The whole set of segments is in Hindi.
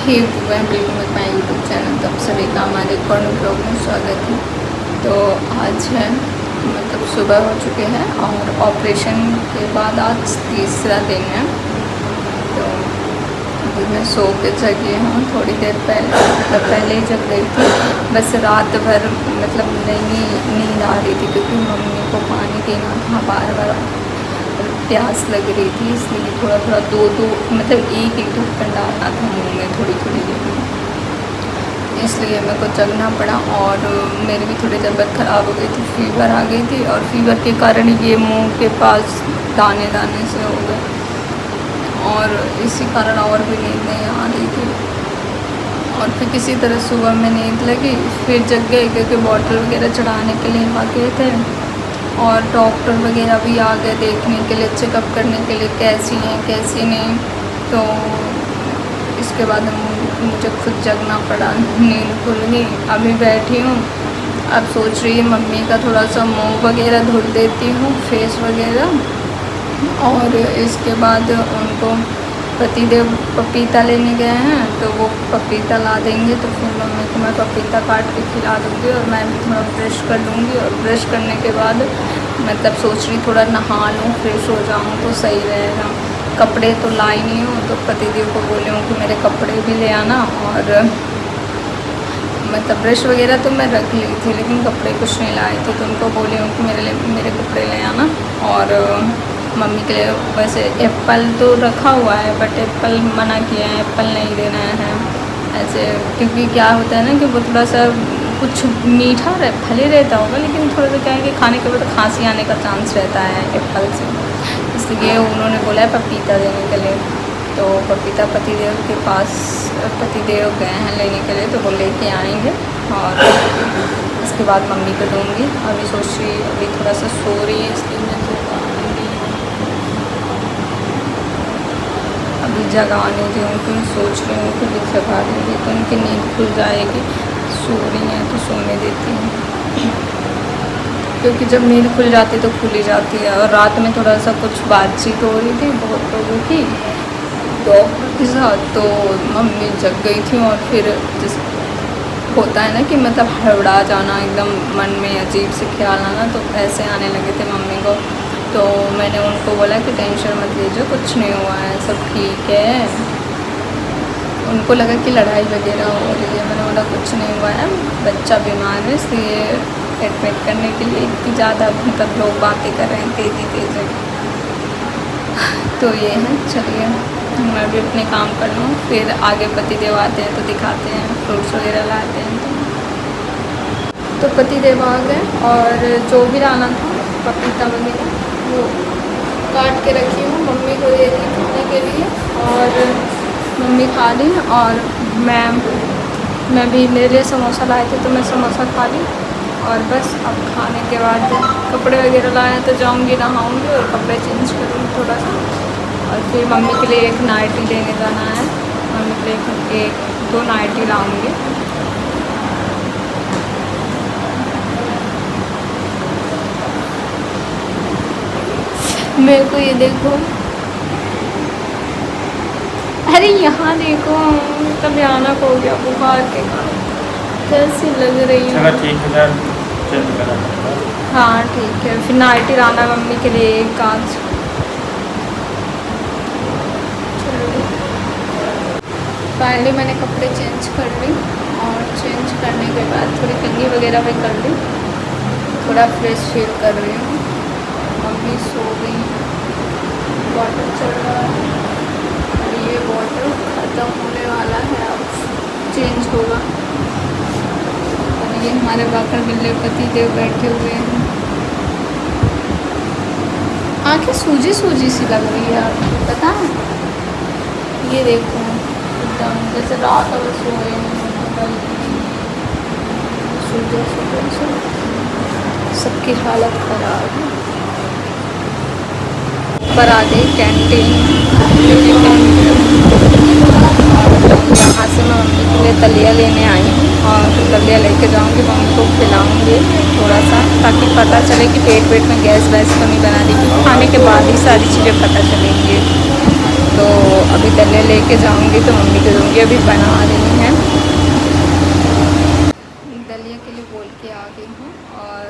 हे मैं बिल्कुल में माई यूट्यूब चैनल तब सभी का हमारे कॉर्नर ब्लॉग में स्वागत है। तो आज है मतलब सुबह हो चुके हैं और ऑपरेशन के बाद आज तीसरा दिन है। तो अभी मैं सो के जगी हूँ थोड़ी देर पहले, मतलब पहले ही जग गई थी। बस रात भर मतलब नहीं नींद आ रही थी क्योंकि मम्मी को पानी देना था, बार बार प्यास लग रही थी, इसलिए थोड़ा थोड़ा दो मतलब एक ढक्कन डालना था मुँह में थोड़ी थोड़ी देर में, इसलिए मेरे को जगना पड़ा। और मेरी भी थोड़ी तबीयत ख़राब हो गई थी, फीवर आ गई थी और फीवर के कारण ये मुंह के पास दाने दाने से हो गए और इसी कारण और भी नींद नहीं आ रही थी। और फिर किसी तरह सुबह में नींद लगी, फिर जग गए क्योंकि बॉटल वगैरह चढ़ाने के लिए आ गए थे और डॉक्टर वगैरह भी आ गए देखने के लिए, चेकअप करने के लिए कैसी हैं कैसी नहीं। तो इसके बाद मुझे खुद जगना पड़ा, नींद खुल गई। अभी बैठी हूँ, अब सोच रही है मम्मी का थोड़ा सा मुँह वगैरह धुल देती हूँ, फेस वगैरह, और इसके बाद उनको पतिदेव पपीता लेने गए हैं तो वो पपीता ला देंगे, तो फिर मम्मी को मैं पपीता काट के खिला दूँगी और मैं भी थोड़ा ब्रश कर लूँगी। और ब्रश करने के बाद मतलब सोच रही थोड़ा नहा लूँ, फ्रेश हो जाऊँ तो सही रहेगा। कपड़े तो लाई नहीं हूँ, तो पतिदेव को बोली हूँ कि मेरे कपड़े भी ले आना। और मतलब ब्रश वगैरह तो मैं रख ली थी लेकिन कपड़े कुछ नहीं लाए थे, तो उनको बोली हूँ कि मेरे कपड़े ले आना। और मम्मी के लिए वैसे एप्पल तो रखा हुआ है बट एप्पल मना किया है, एप्पल नहीं देना है ऐसे, क्योंकि क्या होता है ना कि वो थोड़ा सा कुछ मीठा भले रहता होगा लेकिन थोड़ा सा क्या है कि खाने के बाद खांसी आने का चांस रहता है एप्पल से, इसलिए उन्होंने बोला है पपीता देने के लिए। तो पपीता पतिदेव के पास पतिदेव गए हैं लेने के लिए, तो वो लेके आएंगे और इसके बाद मम्मी को दूँगी। अभी सोच रही, अभी थोड़ा सा सो रही है इसलिए मैं अभी जगाने दी हूँ, क्योंकि सोच रही हूँ कि अभी जगा दूँगी तो उनकी नींद खुल जाएगी। सो रही हैं तो सोने देती हूँ, क्योंकि जब नींद खुल जाती तो खुल ही जाती है। और रात में थोड़ा सा कुछ बातचीत हो रही थी बहुत लोगों की डॉक्टर के साथ, तो मम्मी जग गई थी और फिर जिस होता है ना कि मतलब हड़बड़ा जाना, एकदम मन में अजीब से ख्याल आना, तो ऐसे आने लगे थे मम्मी को। तो मैंने उनको बोला कि टेंशन मत लीजिए, कुछ नहीं हुआ है, सब ठीक है। उनको लगा कि लड़ाई वगैरह हो रही है, मैंने बोला कुछ नहीं हुआ है, बच्चा बीमार है इसलिए एडमिट करने के लिए इतनी ज़्यादा मतलब लोग बातें कर रहे हैं तेज़ी। तो ये है, चलिए मैं भी अपने काम कर लूँ, फिर आगे पतिदेव आते हैं तो दिखाते हैं, फ्रूट्स वगैरह लाते हैं। तो पतिदेव आ गए और जो भी लाना था पपीता वगैरह वो काट के रखी हूँ, मम्मी को दे दी खाने के लिए और मम्मी खा ली। और मैं भी, मेरे लिए समोसा लाए थे तो मैं समोसा खा ली। और बस अब खाने के बाद कपड़े वगैरह लाए तो जाऊँगी, नहाऊँगी और कपड़े चेंज करूँगी थोड़ा सा, और फिर मम्मी के लिए एक नाइटी लेने जाना है। मम्मी के लिए एक दो नाइटी लाऊँगी। मेरे को ये देखो, अरे यहाँ देखो तो भयानक हो गया बुखार के कारण, कैसी लग रही है। ठीक है, हाँ ठीक है, फिर नाइटी लाना है मम्मी के लिए एक कांच। फाइनली मैंने कपड़े चेंज कर ली और चेंज करने के बाद थोड़ी कंघी वगैरह भी कर ली, थोड़ा फ्रेश फील कर रही हूँ। मम्मी सो गई, वाटर चल रहा है और ये वाटर ख़त्म होने वाला है, अब चेंज होगा। और ये हमारे बाकर बिल्ले पतिदेव बैठे हुए हैं, आँखें सूजी सूजी सी लग रही है आपको पता है, ये देखो एकदम जैसे रात अगर सोए सूजे सूजे, सबकी हालत ख़राब है। पर आ गई कैंटीन, यहाँ से मैं मम्मी के लिए दलिया लेने आई हूँ और दलिया लेके जाऊँगी, मम्मी को खिलाऊँगी थोड़ा सा, ताकि पता चले कि पेट में गैस वैस तो नहीं बना रही, क्योंकि खाने के बाद ही सारी चीज़ें पता चलेंगी। तो अभी दलिया लेके जाऊंगी तो मम्मी को दूंगी, अभी बना रही हैं। दलिया के लिए बोल के आ गई हूँ और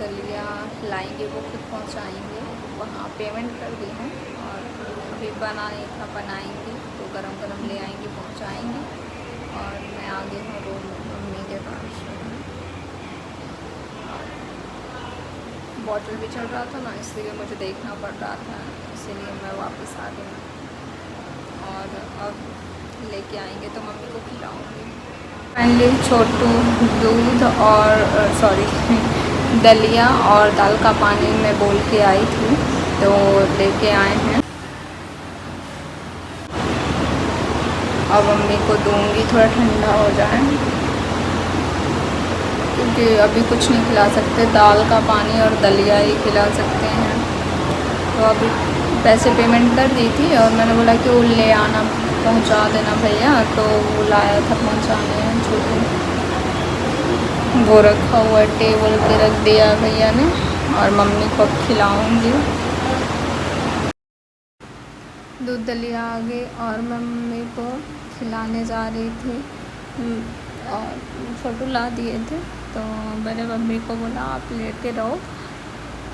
दलिया लाएंगे, वो खुद पहुँचाएंगे, वहाँ पेमेंट कर दी हूँ। और अभी बनाने था, बनाएंगे तो गरम गरम ले आएंगे, पहुँचाएंगे। और मैं आ गई हूँ रूम में मम्मी के पास। बॉटल भी चल रहा था ना, इसलिए मुझे देखना पड़ रहा था, इसीलिए मैं वापस आ गई। और अब लेके आएंगे तो मम्मी को खिलाऊंगी। फाइनली छोटू दूध और दलिया और दाल का पानी मैं बोल के आई थी, तो लेके आए हैं। अब मम्मी को दूंगी, थोड़ा ठंडा हो जाए, क्योंकि अभी कुछ नहीं खिला सकते, दाल का पानी और दलिया ही खिला सकते हैं। तो अभी पैसे पेमेंट कर दी थी और मैंने बोला कि वो ले आना, पहुंचा देना भैया, तो वो लाया था पहुंचाने। छोटू वो रखा हुआ टेबल पे रख दिया भैया ने, और मम्मी को अब खिलाऊँगी। दूध दलिया आ गए और मम्मी को खिलाने जा रही थी। और छोटू ला दिए थे, तो मैंने मम्मी को बोला आप लेते रहो,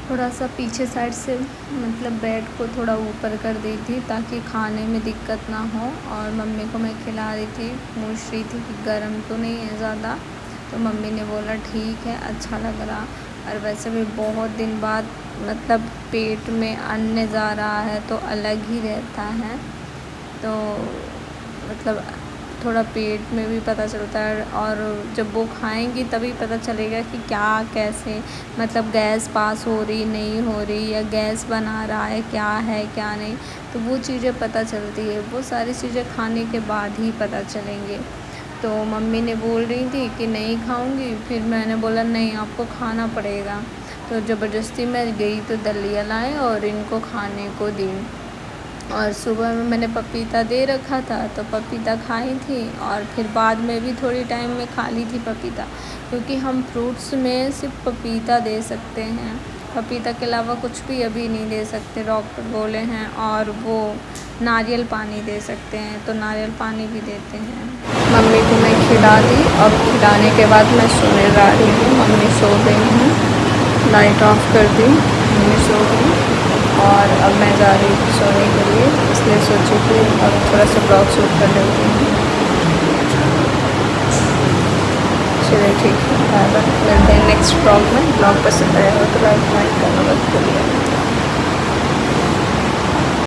थोड़ा सा पीछे साइड से मतलब बेड को थोड़ा ऊपर कर दी थी ताकि खाने में दिक्कत ना हो। और मम्मी को मैं खिला रही थी, पूछ रही थी कि गर्म तो नहीं है ज़्यादा, तो मम्मी ने बोला ठीक है, अच्छा लग रहा। और वैसे भी बहुत दिन बाद मतलब पेट में अन्न जा रहा है तो अलग ही रहता है, तो मतलब थोड़ा पेट में भी पता चलता है। और जब वो खाएंगी तभी पता चलेगा कि क्या कैसे, मतलब गैस पास हो रही नहीं हो रही, या गैस बना रहा है क्या नहीं, तो वो चीज़ें पता चलती है। वो सारी चीज़ें खाने के बाद ही पता चलेंगे। तो मम्मी ने बोल रही थी कि नहीं खाऊंगी, फिर मैंने बोला नहीं आपको खाना पड़ेगा, तो ज़बरदस्ती मैं गई तो दलिया लाए और इनको खाने को दी। और सुबह में मैंने पपीता दे रखा था तो पपीता खाई थी, और फिर बाद में भी थोड़ी टाइम में खा ली थी पपीता, क्योंकि हम फ्रूट्स में सिर्फ पपीता दे सकते हैं, पपीता के अलावा कुछ भी अभी नहीं दे सकते, डॉक्टर बोले हैं। और वो नारियल पानी दे सकते हैं, तो नारियल पानी भी देते हैं। मम्मी को मैं खिला दी, अब खिलाने के बाद मैं सोने जा रही हूँ। मम्मी सो गई हैं, लाइट ऑफ कर दी, मम्मी सो गई और अब मैं जा रही हूँ सोने के लिए, इसलिए सोची कि अब थोड़ा सा ब्लॉग शूट कर लेती हूँ। चलिए ठीक है, बाय बाय, मिलते हैं नेक्स्ट ब्लॉग में। ब्लॉग पसंद आया हो तो लाइक करना मत भूलिए।